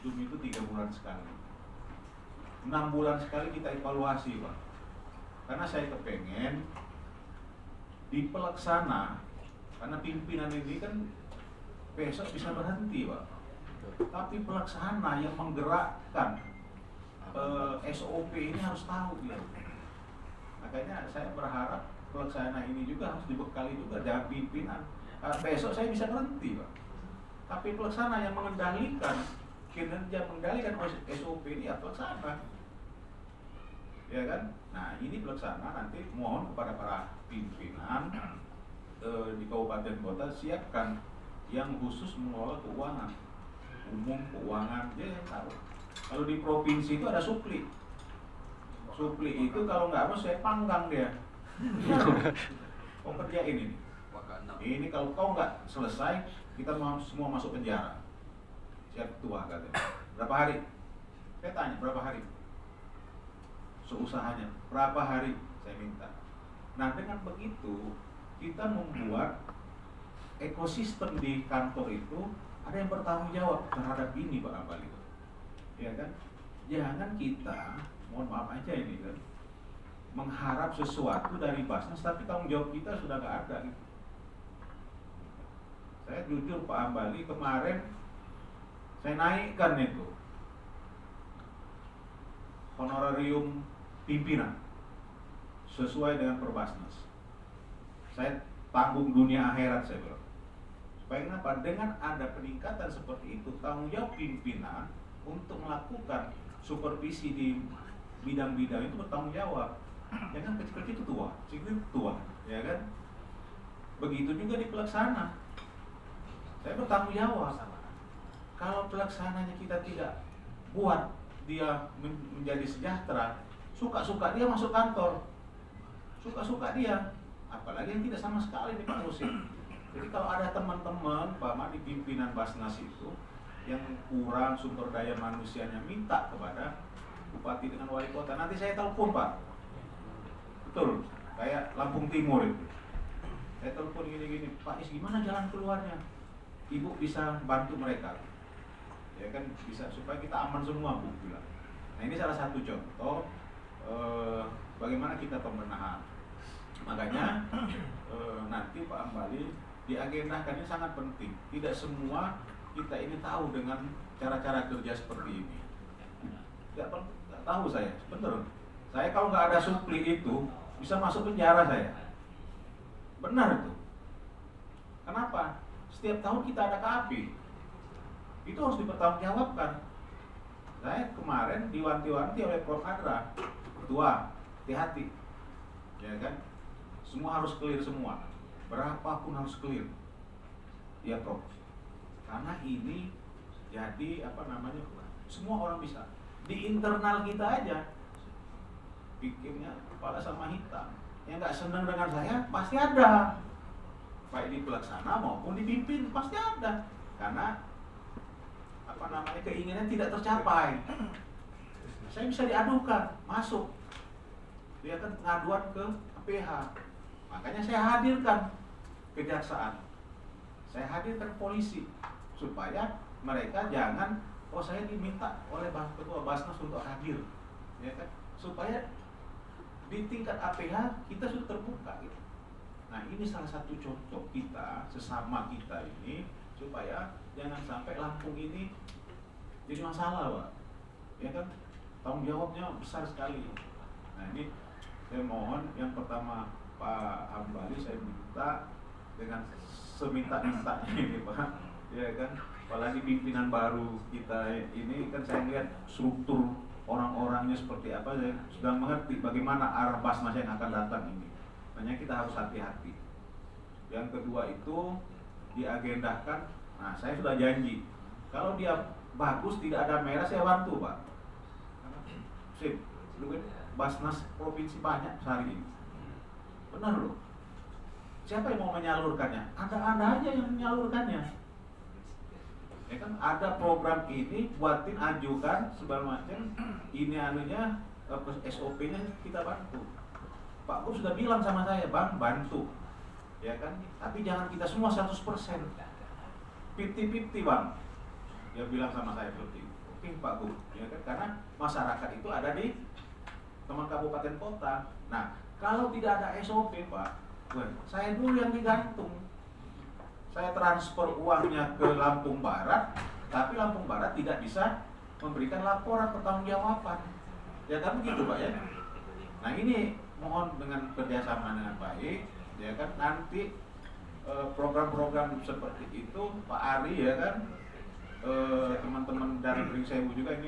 Zoom itu 3 bulan sekali. 6 bulan sekali kita evaluasi, Pak. Karena saya kepengen di pelaksana, karena pimpinan ini kan besok bisa berhenti, Pak. Tapi pelaksana yang menggerakkan SOP ini harus tahu dia. Makanya saya berharap pelaksana ini juga harus dibekali juga, jangan pimpinan. Besok saya bisa berhenti, Pak. Tapi pelaksana yang mengendalikan kinerja, mengendalikan SOP ini ya pelaksana. Ya kan? Nah, ini pelaksana nanti mohon kepada para pimpinan di kabupaten kota siapkan yang khusus mengelola keuangan umum, keuangan dia yang tahu. Kalau di provinsi itu ada supli. Supli itu kalau nggak harus saya panggang dia. Kau kerjain ini. Ini kalau kau nggak selesai, kita semua masuk penjara. Siap tua katanya. Berapa hari? Saya tanya berapa hari? Seusahanya berapa hari saya minta. Nah, dengan begitu kita membuat ekosistem di kantor itu ada yang bertanggung jawab terhadap ini, Pak Ambali. Ya kan? Jangan kita, mohon maaf aja ini kan, mengharap sesuatu dari Basnas tapi tanggung jawab kita sudah nggak ada gitu. Saya jujur Pak Ambali, kemarin saya naikkan itu honorarium pimpinan sesuai dengan Perbasnas. Saya tanggung dunia akhirat, saya bilang. Supaya kenapa? Dengan ada peningkatan seperti itu, tanggung jawab pimpinan untuk melakukan supervisi di bidang-bidang itu bertanggung jawab. Jangan kecil-kecil itu tua, kecil itu tua, ya kan? Begitu juga di pelaksana. Saya bertanggung jawab. Kalau pelaksananya kita tidak buat dia menjadi sejahtera, suka-suka dia masuk kantor, suka-suka dia, apalagi yang tidak sama sekali dipengurusin. Jadi kalau ada teman-teman, Bapak di pimpinan Basnas itu yang kurang sumber daya manusianya, minta kepada bupati dengan wali kota. Nanti saya telepon, Pak. Betul, kayak Lampung Timur itu. Saya telepon gini-gini, Pak Is, gimana jalan keluarnya? Ibu bisa bantu mereka, ya kan, bisa supaya kita aman semua, Bu bilang. Nah, ini salah satu contoh bagaimana kita pembenahan. Makanya nanti Pak Ambali diagendakan, ini sangat penting. Tidak semua kita ini tahu dengan cara-cara kerja seperti ini. Tidak tahu saya, benar. Saya kalau nggak ada supli itu bisa masuk penjara saya. Benar itu. Kenapa? Setiap tahun kita ada KAP. Itu harus dipertanggungjawabkan. Saya kemarin diwanti-wanti oleh Prof. Adra, ketua, hati-hati, ya kan? Semua harus clear semua, berapapun harus clear, ya Prof. Karena ini jadi semua orang bisa. Di internal kita aja, pikirnya kepala sama hitam. Yang nggak senang dengan saya pasti ada, baik di pelaksana maupun dipimpin pasti ada, karena keinginan tidak tercapai. Saya bisa diadukan, masuk. Dia kan pengaduan ke KPH. Makanya saya hadirkan kejaksaan. Saya hadirkan polisi supaya mereka jangan, saya diminta oleh ketua Basnas untuk hadir. Ya kan? Supaya di tingkat APH kita sudah terbuka gitu. Nah, ini salah satu contoh kita, sesama kita ini, supaya jangan sampai Lampung ini jadi masalah, Pak. Ya kan? Tanggung jawabnya besar sekali. Nah, ini saya mohon yang pertama Pak Ambali, saya minta dengan seminta-mintanya ini, Pak. Ya kan? Apalagi pimpinan baru kita ini kan, saya lihat struktur orang-orangnya seperti apa, saya sudah mengerti bagaimana arah Basnas yang akan datang ini. Makanya kita harus hati-hati. Yang kedua itu diagendakan. Nah, saya sudah janji kalau dia bagus, tidak ada merah, saya bantu, Pak. Sip, Basnas provinsi banyak sehari ini. Benar loh. Siapa yang mau menyalurkannya? Ada aja yang menyalurkannya. Ya kan, ada program ini, buatin, ajukan segala macam. Ini SOP-nya kita bantu. Pak Gub sudah bilang sama saya, Bang, bantu. Ya kan? Tapi jangan kita semua 100%. 50-50, Bang. Dia bilang sama saya seperti itu. oke Pak Bu, ya kan, karena masyarakat itu ada di teman kabupaten kota. Nah, kalau tidak ada SOP Pak, saya dulu yang digantung. Saya transfer uangnya ke Lampung Barat, tapi Lampung Barat tidak bisa memberikan laporan pertanggungjawaban. Ya kan begitu Pak ya. Nah ini mohon dengan kerjasama dengan baik, ya kan, nanti program-program seperti itu Pak Ari, ya kan, teman-teman dari Ring Sewu juga ini